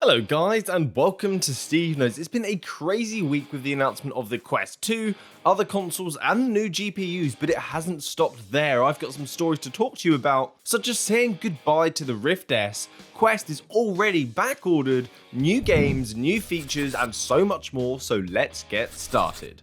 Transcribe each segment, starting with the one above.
Hello guys and welcome to SteveKnows. It's been a crazy week with the announcement of the Quest 2, other consoles and the new GPUs, but it hasn't stopped there. I've got some stories to talk to you about, such as saying goodbye to the Rift S, Quest is already back ordered, new games, new features and so much more, so let's get started.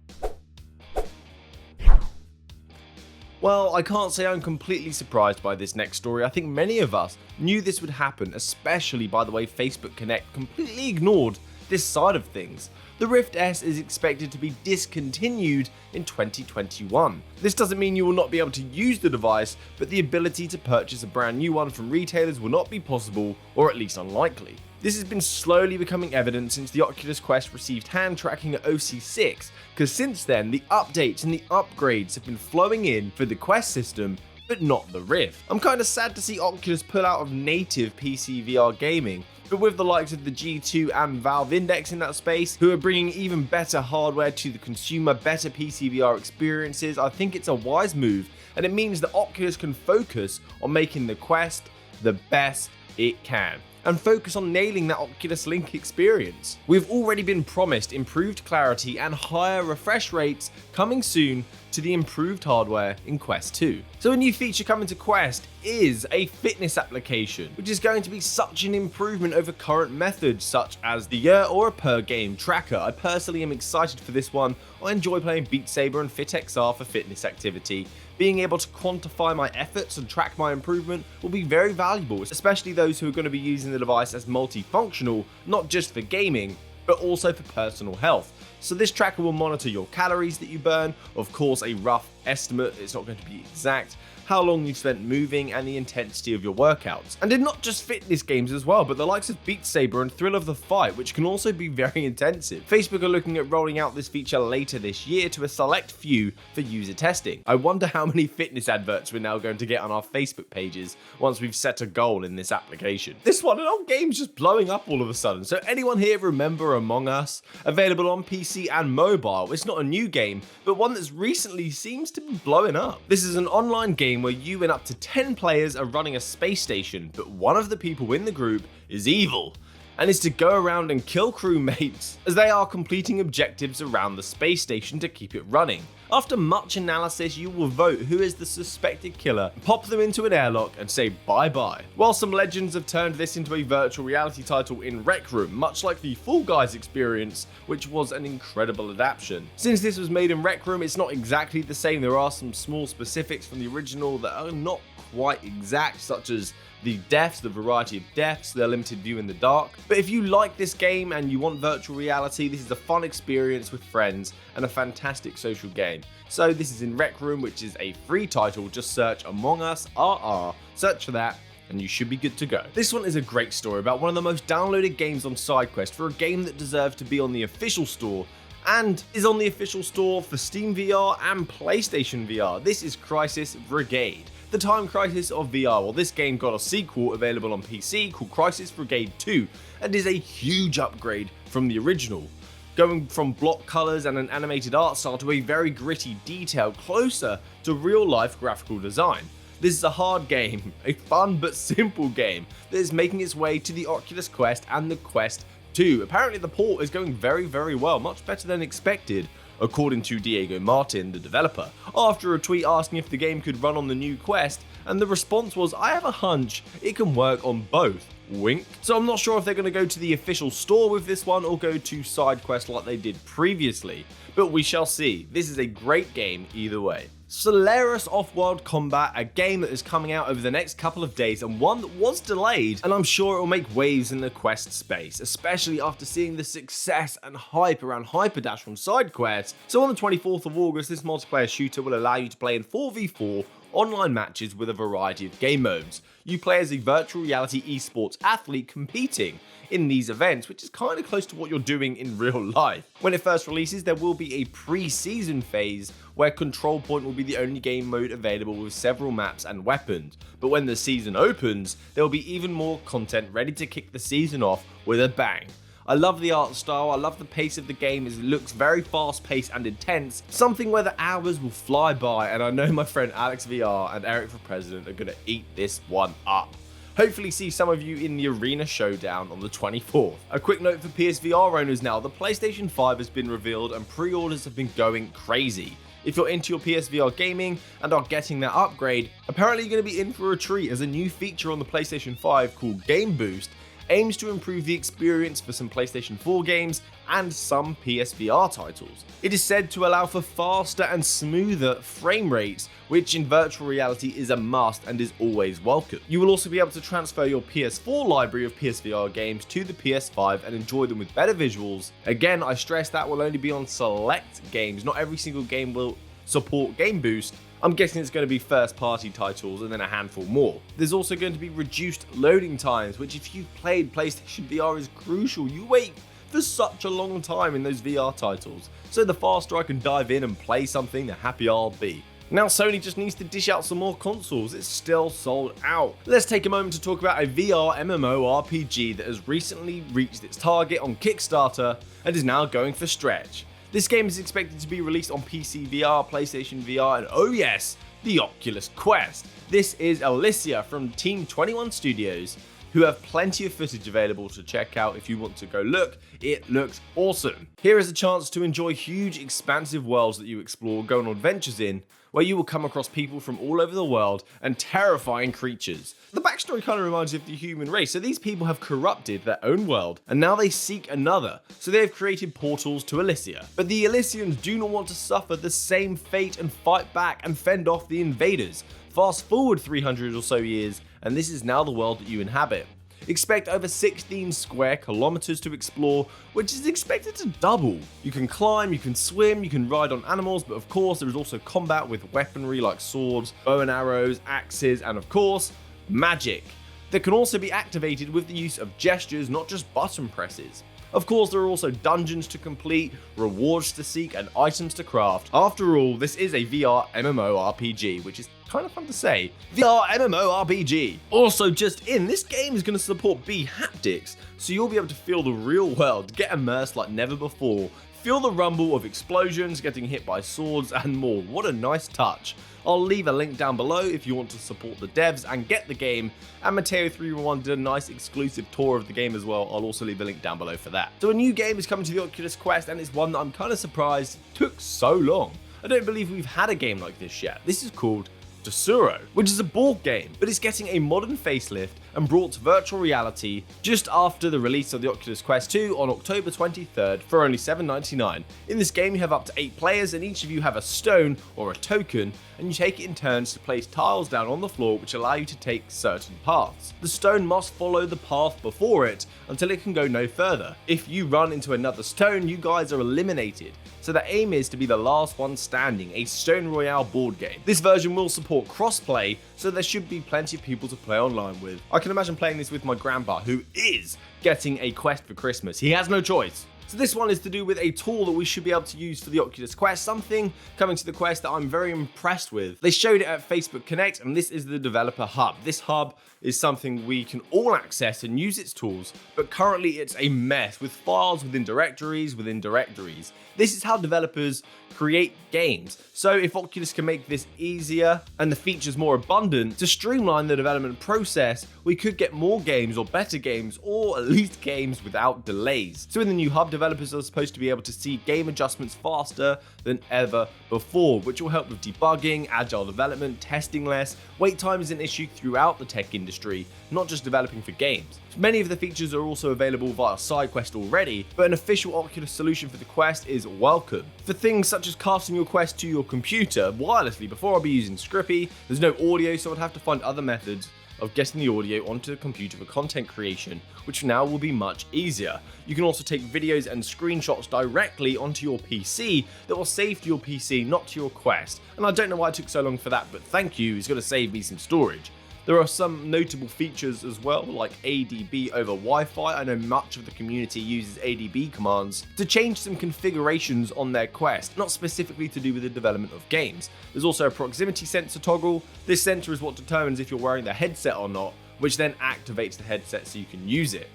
Well, I can't say I'm completely surprised by this next story. I think many of us knew this would happen, especially by the way Facebook Connect completely ignored this side of things. The Rift S is expected to be discontinued in 2021. This doesn't mean you will not be able to use the device, but the ability to purchase a brand new one from retailers will not be possible, or at least unlikely. This has been slowly becoming evident since the Oculus Quest received hand tracking at OC6, because since then the updates and the upgrades have been flowing in for the Quest system, but not the Rift. I'm kinda sad to see Oculus pull out of native PC VR gaming, but with the likes of the G2 and Valve Index in that space, who are bringing even better hardware to the consumer, better PC VR experiences, I think it's a wise move, and it means that Oculus can focus on making the Quest the best it can, and focus on nailing that Oculus Link experience. We've already been promised improved clarity and higher refresh rates coming soon to the improved hardware in Quest 2. So a new feature coming to Quest is a fitness application, which is going to be such an improvement over current methods such as the year or a per game tracker. I personally am excited for this one. I enjoy playing Beat Saber and FitXR for fitness activity. Being able to quantify my efforts and track my improvement will be very valuable, especially those who are going to be using the device as multifunctional, not just for gaming, but also for personal health. So this tracker will monitor your calories that you burn, of course a rough estimate, it's not going to be exact, how long you've spent moving and the intensity of your workouts. And in not just fitness games as well, but the likes of Beat Saber and Thrill of the Fight, which can also be very intensive. Facebook are looking at rolling out this feature later this year to a select few for user testing. I wonder how many fitness adverts we're now going to get on our Facebook pages once we've set a goal in this application. This one, an old game's just blowing up all of a sudden. So anyone here remember Among Us? Available on PC and mobile. It's not a new game, but one that's recently seems to be blowing up. This is an online game where you and up to 10 players are running a space station, but one of the people in the group is evil and is to go around and kill crewmates as they are completing objectives around the space station to keep it running. After much analysis, you will vote who is the suspected killer, pop them into an airlock and say bye-bye. While some legends have turned this into a virtual reality title in Rec Room, much like the Fall Guys experience, which was an incredible adaptation. Since this was made in Rec Room, it's not exactly the same. There are some small specifics from the original that are not quite exact, such as the deaths, the variety of deaths, the limited view in the dark. But if you like this game and you want virtual reality, this is a fun experience with friends and a fantastic social game. So this is in Rec Room, which is a free title. Just search Among Us RR, search for that, and you should be good to go. This one is a great story about one of the most downloaded games on SideQuest for a game that deserves to be on the official store and is on the official store for Steam VR and PlayStation VR. This is VRigade, the Time Crisis of VR. Well, this game got a sequel available on PC called Crisis Brigade 2 and is a huge upgrade from the original, going from block colours and an animated art style to a very gritty detail closer to real-life graphical design. This is a hard game, a fun but simple game that is making its way to the Oculus Quest and the Quest 2. Apparently the port is going very well, much better than expected, according to Diego Martin, the developer, after a tweet asking if the game could run on the new Quest, and the response was, "I have a hunch it can work on both. Wink." So I'm not sure if they're going to go to the official store with this one or go to SideQuest like they did previously, but we shall see. This is a great game either way. Solaris Off World Combat, a game that is coming out over the next couple of days and one that was delayed, and I'm sure it will make waves in the Quest space, especially after seeing the success and hype around Hyperdash from SideQuest. So on the 24th of August, this multiplayer shooter will allow you to play in 4v4 online matches with a variety of game modes. You play as a virtual reality esports athlete competing in these events, which is kind of close to what you're doing in real life. When it first releases, there will be a pre-season phase where Control Point will be the only game mode available with several maps and weapons. But when the season opens, there will be even more content ready to kick the season off with a bang. I love the art style, I love the pace of the game as it looks very fast paced and intense, something where the hours will fly by, and I know my friend Alex VR and Eric for President are going to eat this one up. Hopefully see some of you in the arena showdown on the 24th. A quick note for PSVR owners now, the PlayStation 5 has been revealed and pre-orders have been going crazy. If you're into your PSVR gaming and are getting that upgrade, apparently you're going to be in for a treat as a new feature on the PlayStation 5 called Game Boost aims to improve the experience for some PlayStation 4 games and some PSVR titles. It is said to allow for faster and smoother frame rates, which in virtual reality is a must and is always welcome. You will also be able to transfer your PS4 library of PSVR games to the PS5 and enjoy them with better visuals. Again, I stress that will only be on select games, not every single game will support Game Boost. I'm guessing it's going to be first party titles and then a handful more. There's also going to be reduced loading times, which if you've played PlayStation VR is crucial. You wait for such a long time in those VR titles, so the faster I can dive in and play something, the happier I'll be. Now Sony just needs to dish out some more consoles, it's still sold out. Let's take a moment to talk about a VR MMORPG that has recently reached its target on Kickstarter and is now going for stretch. This game is expected to be released on PC VR, PlayStation VR, and oh yes, the Oculus Quest. This is Ilysia from Team 21 Studios, who have plenty of footage available to check out if you want to go look. It looks awesome. Here is a chance to enjoy huge expansive worlds that you explore, go on adventures in, where you will come across people from all over the world and terrifying creatures. The backstory kind of reminds you of the human race, so these people have corrupted their own world and now they seek another, so they have created portals to Ilysia. But the Ilysians do not want to suffer the same fate and fight back and fend off the invaders. Fast forward 300 or so years and this is now the world that you inhabit. Expect over 16 square kilometers to explore, which is expected to double. You can climb, you can swim, you can ride on animals, but of course there is also combat with weaponry like swords, bow and arrows, axes, and of course, magic that can also be activated with the use of gestures, not just button presses. Of course, there are also dungeons to complete, rewards to seek, and items to craft. After all, this is a VR MMORPG, which is kind of fun to say. VR MMORPG. Also, just in, this game is going to support B haptics, so you'll be able to feel the real world, get immersed like never before, feel the rumble of explosions, getting hit by swords, and more. What a nice touch. I'll leave a link down below if you want to support the devs and get the game, and Mateo311 did a nice exclusive tour of the game as well. I'll also leave a link down below for that. So a new game is coming to the Oculus Quest, and it's one that I'm kind of surprised took so long. I don't believe we've had a game like this yet. This is called Tsuro, which is a board game, but it's getting a modern facelift and brought to virtual reality just after the release of the Oculus Quest 2 on October 23rd for only $7.99. In this game you have up to 8 players and each of you have a stone or a token, and you take it in turns to place tiles down on the floor which allow you to take certain paths. The stone must follow the path before it until it can go no further. If you run into another stone, you guys are eliminated. So the aim is to be the last one standing, a Stone Royale board game. This version will support crossplay, so there should be plenty of people to play online with. I can imagine playing this with my grandpa, who is getting a Quest for Christmas. He has no choice. So this one is to do with a tool that we should be able to use for the Oculus Quest, something coming to the Quest that I'm very impressed with. They showed it at Facebook Connect, and this is the developer hub. This hub is something we can all access and use its tools, but currently it's a mess with files within directories within directories. This is how developers create games. So if Oculus can make this easier and the features more abundant to streamline the development process, we could get more games or better games, or at least games without delays. So in the new hub, developers are supposed to be able to see game adjustments faster than ever before, which will help with debugging, agile development, testing less. Wait time is an issue throughout the tech industry, not just developing for games. Many of the features are also available via SideQuest already, but an official Oculus solution for the Quest is welcome. For things such as casting your Quest to your computer wirelessly, before I'll be using Scrippy, there's no audio, so I'd have to find other methods of getting the audio onto the computer for content creation, which now will be much easier. You can also take videos and screenshots directly onto your PC that will save to your PC, not to your Quest. And I don't know why it took so long for that, but thank you, it's going to save me some storage. There are some notable features as well, like ADB over Wi-Fi. I know much of the community uses ADB commands to change some configurations on their Quest, not specifically to do with the development of games. There's also a proximity sensor toggle. This sensor is what determines if you're wearing the headset or not, which then activates the headset so you can use it.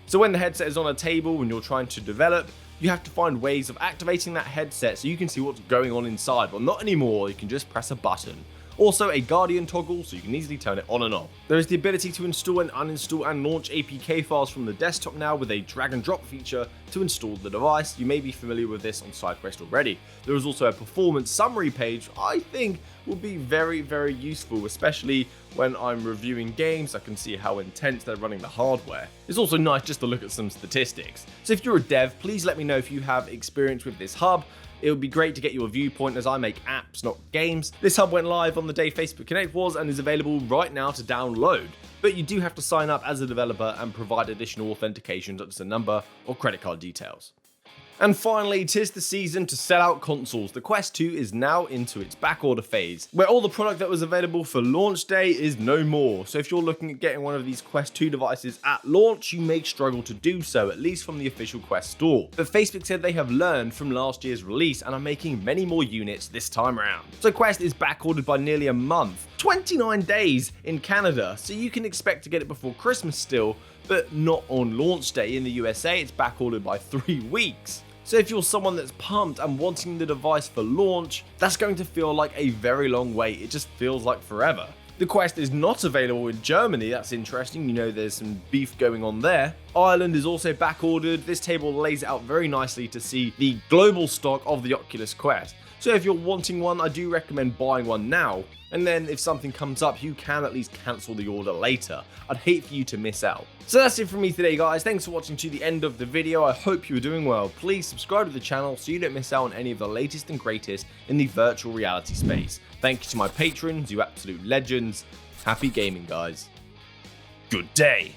So when the headset is on a table and you're trying to develop, you have to find ways of activating that headset so you can see what's going on inside. Well, not anymore, you can just press a button. Also a Guardian toggle, so you can easily turn it on and off. There is the ability to install and uninstall and launch APK files from the desktop now with a drag and drop feature to install the device. You may be familiar with this on SideQuest already. There is also a performance summary page I think will be very useful, especially when I'm reviewing games. I can see how intense they're running the hardware. It's also nice just to look at some statistics. So if you're a dev, please let me know if you have experience with this hub. It would be great to get your viewpoint as I make apps, not games. This hub went live on the day Facebook Connect was and is available right now to download. But you do have to sign up as a developer and provide additional authentication such as a number or credit card details. And finally, 'tis the season to sell out consoles. The Quest 2 is now into its backorder phase, where all the product that was available for launch day is no more. So if you're looking at getting one of these Quest 2 devices at launch, you may struggle to do so, at least from the official Quest store. But Facebook said they have learned from last year's release and are making many more units this time around. So Quest is backordered by nearly a month, 29 days in Canada, so you can expect to get it before Christmas still, but not on launch day. In the USA, it's backordered by 3 weeks. So if you're someone that's pumped and wanting the device for launch, that's going to feel like a very long wait. It just feels like forever. The Quest is not available in Germany. That's interesting. You know, there's some beef going on there. Ireland is also backordered. This table lays it out very nicely to see the global stock of the Oculus Quest. So if you're wanting one, I do recommend buying one now. And then if something comes up, you can at least cancel the order later. I'd hate for you to miss out. So that's it from me today, guys. Thanks for watching to the end of the video. I hope you are doing well. Please subscribe to the channel so you don't miss out on any of the latest and greatest in the virtual reality space. Thank you to my patrons, you absolute legends. Happy gaming, guys. Good day.